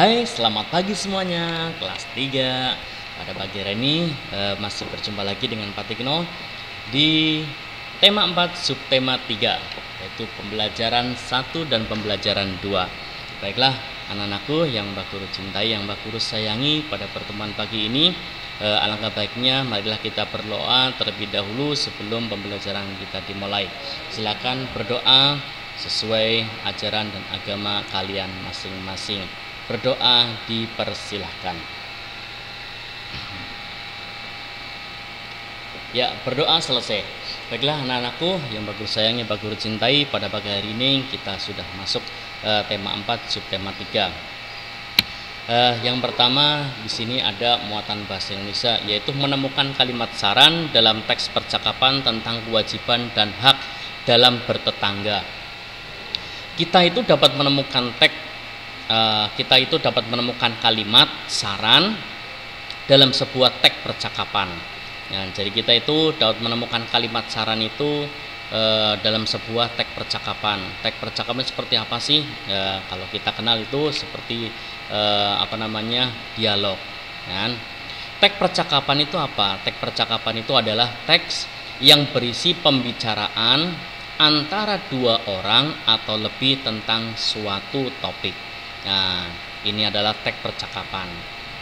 Hai, selamat pagi semuanya, kelas 3. Pada pagi hari ini masih berjumpa lagi dengan Pak Tikno di tema 4 subtema 3, yaitu pembelajaran 1 dan pembelajaran 2. Baiklah, anak-anakku yang Mbak Guru cintai, yang Mbak Guru sayangi, pada pertemuan pagi ini alangkah baiknya marilah kita berdoa terlebih dahulu sebelum pembelajaran kita dimulai. Silakan berdoa sesuai ajaran dan agama kalian masing-masing. Berdoa dipersilahkan. Ya, berdoa selesai. Baiklah anak-anakku yang Mbak Guru sayangi, Mbak Guru cintai, pada pagi hari ini kita sudah masuk tema 4 subtema 3. Yang pertama di sini ada muatan bahasa Indonesia, yaitu menemukan kalimat saran dalam teks percakapan tentang kewajiban dan hak dalam bertetangga. Kita itu dapat menemukan kalimat saran dalam sebuah teks percakapan. Ya, jadi kita itu dapat menemukan kalimat saran itu dalam sebuah teks percakapan. Teks percakapan seperti apa sih? Kalau kita kenal itu seperti dialog. Kan? Teks percakapan itu apa? Teks percakapan itu adalah teks yang berisi pembicaraan antara dua orang atau lebih tentang suatu topik. Nah, ini adalah teks percakapan.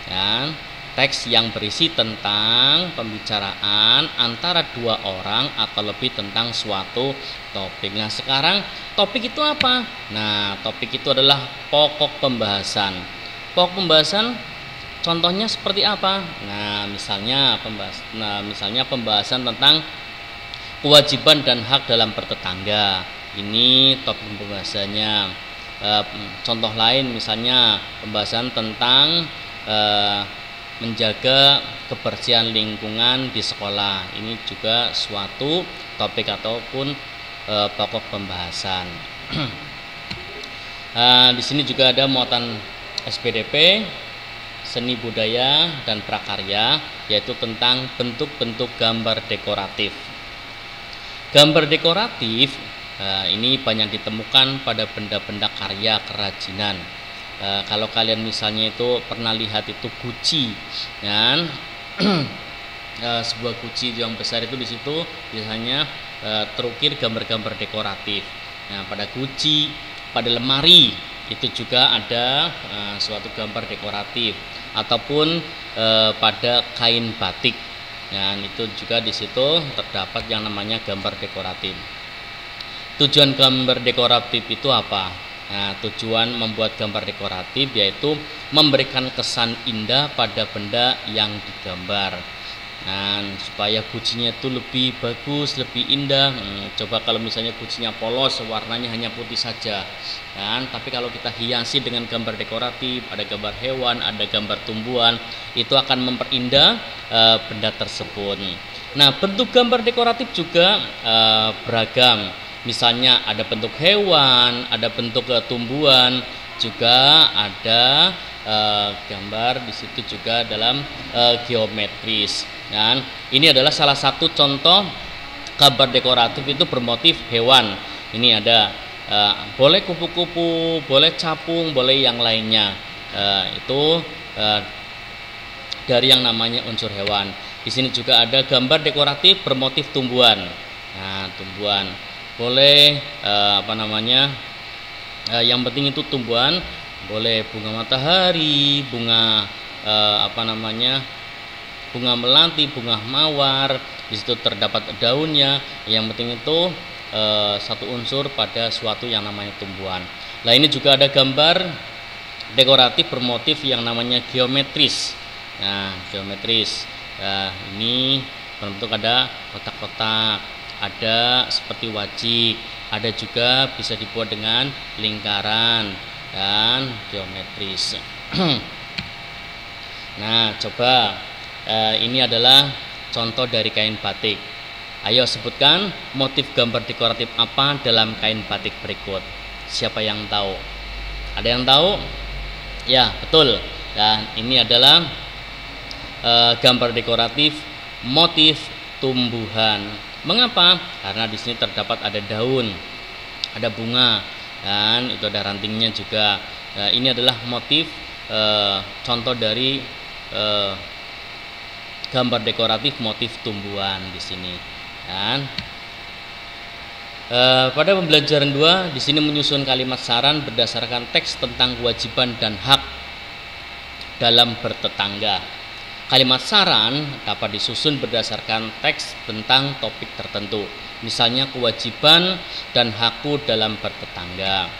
Ya, teks yang berisi tentang pembicaraan antara dua orang atau lebih tentang suatu topik. Nah, sekarang topik itu apa? Nah, topik itu adalah pokok pembahasan. Pokok pembahasan contohnya seperti apa? Nah, misalnya pembahasan tentang kewajiban dan hak dalam bertetangga. Ini topik pembahasannya. Contoh lain misalnya pembahasan tentang menjaga kebersihan lingkungan di sekolah. Ini juga suatu topik ataupun pokok pembahasan. Di sini juga ada muatan SPDP, seni budaya dan prakarya, yaitu tentang bentuk-bentuk gambar dekoratif. Gambar dekoratif ini banyak ditemukan pada benda-benda karya kerajinan. Kalau kalian misalnya itu pernah lihat itu guci, kan? Sebuah guci yang besar itu di situ biasanya terukir gambar-gambar dekoratif. Nah, pada guci, pada lemari itu juga ada suatu gambar dekoratif, ataupun pada kain batik. Dan itu juga di situ terdapat yang namanya gambar dekoratif. Tujuan gambar dekoratif itu apa? Nah, tujuan membuat gambar dekoratif yaitu memberikan kesan indah pada benda yang digambar. Nah, supaya gucinya itu lebih bagus, lebih indah. Coba kalau misalnya gucinya polos, warnanya hanya putih saja, kan? Tapi kalau kita hiasi dengan gambar dekoratif, ada gambar hewan, ada gambar tumbuhan, itu akan memperindah benda tersebut. Nah, bentuk gambar dekoratif juga beragam. Misalnya ada bentuk hewan, ada bentuk tumbuhan, juga ada gambar di situ juga dalam geometris. Dan ini adalah salah satu contoh gambar dekoratif itu bermotif hewan. Ini ada boleh kupu-kupu, boleh capung, boleh yang lainnya. Itu dari yang namanya unsur hewan. Di sini juga ada gambar dekoratif bermotif tumbuhan. Nah, tumbuhan boleh yang penting itu tumbuhan, boleh bunga matahari, bunga bunga melati, bunga mawar. Di situ terdapat daunnya. Yang penting itu satu unsur pada suatu yang namanya tumbuhan. Nah, ini juga ada gambar dekoratif bermotif yang namanya geometris. Nah, geometris. Nah, ini berbentuk ada kotak-kotak, ada seperti wajik, ada juga bisa dibuat dengan lingkaran dan geometris. Nah, coba ini adalah contoh dari kain batik. Ayo sebutkan motif gambar dekoratif apa dalam kain batik berikut. Siapa yang tahu? Ada yang tahu? Ya, betul. Dan ini adalah gambar dekoratif motif tumbuhan. Mengapa? Karena di sini terdapat ada daun, ada bunga, dan itu ada rantingnya juga. Ini adalah motif contoh dari gambar dekoratif motif tumbuhan di sini. Dan pada pembelajaran 2 di sini menyusun kalimat saran berdasarkan teks tentang kewajiban dan hak dalam bertetangga. Kalimat saran dapat disusun berdasarkan teks tentang topik tertentu, misalnya kewajiban dan hakku dalam bertetangga.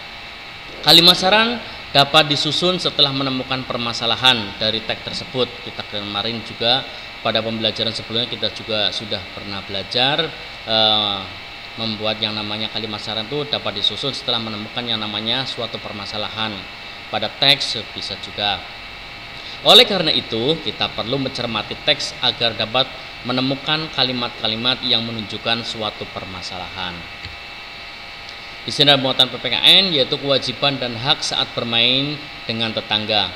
Kalimat saran dapat disusun setelah menemukan permasalahan dari teks tersebut. Kita kemarin juga pada pembelajaran sebelumnya kita juga sudah pernah belajar membuat yang namanya kalimat saran itu dapat disusun setelah menemukan yang namanya suatu permasalahan pada teks bisa juga. Oleh karena itu, kita perlu mencermati teks agar dapat menemukan kalimat-kalimat yang menunjukkan suatu permasalahan. Di sini ada muatan PPKN yaitu kewajiban dan hak saat bermain dengan tetangga.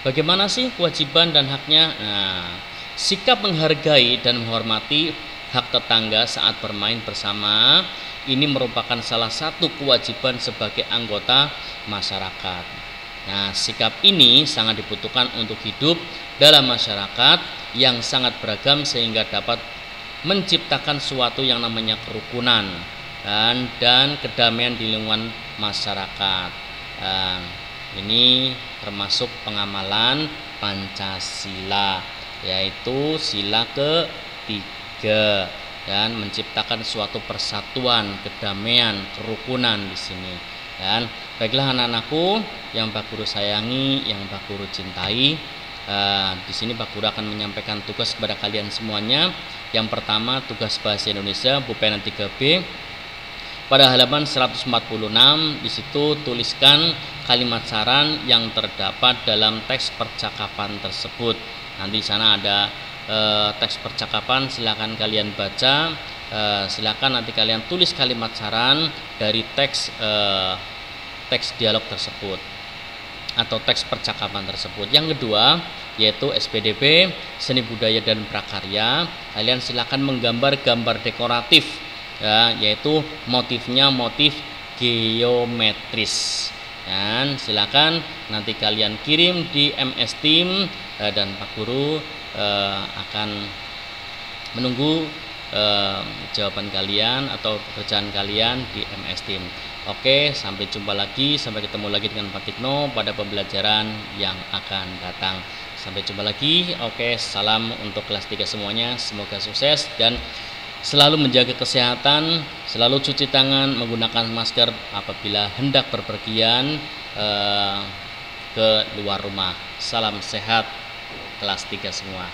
Bagaimana sih kewajiban dan haknya? Nah, sikap menghargai dan menghormati hak tetangga saat bermain bersama ini merupakan salah satu kewajiban sebagai anggota masyarakat. Nah, sikap ini sangat dibutuhkan untuk hidup dalam masyarakat yang sangat beragam sehingga dapat menciptakan suatu yang namanya kerukunan dan kedamaian di lingkungan masyarakat. Ini termasuk pengamalan Pancasila, yaitu sila ketiga, dan menciptakan suatu persatuan, kedamaian, kerukunan di sini. Dan baiklah anak-anakku yang Pak Guru sayangi, yang Pak Guru cintai, di sini Pak Guru akan menyampaikan tugas kepada kalian semuanya. Yang pertama, tugas bahasa Indonesia Bupenan 3B. Pada halaman 146 di situ tuliskan kalimat saran yang terdapat dalam teks percakapan tersebut. Nanti di sana ada teks percakapan, silakan kalian baca. Silakan nanti kalian tulis kalimat saran dari teks dialog tersebut atau teks percakapan tersebut. Yang kedua yaitu SPDB seni budaya dan prakarya. Kalian silakan menggambar gambar dekoratif, ya, yaitu motifnya motif geometris. Dan silakan nanti kalian kirim di MS Team dan Pak Guru akan menunggu jawaban kalian atau pekerjaan kalian di MS Team. Oke, sampai jumpa lagi, sampai ketemu lagi dengan Pak Tikno pada pembelajaran yang akan datang. Sampai jumpa lagi. Oke, salam untuk kelas 3 semuanya. Semoga sukses dan selalu menjaga kesehatan, selalu cuci tangan, menggunakan masker apabila hendak berpergian ke luar rumah. Salam sehat kelas 3 semua.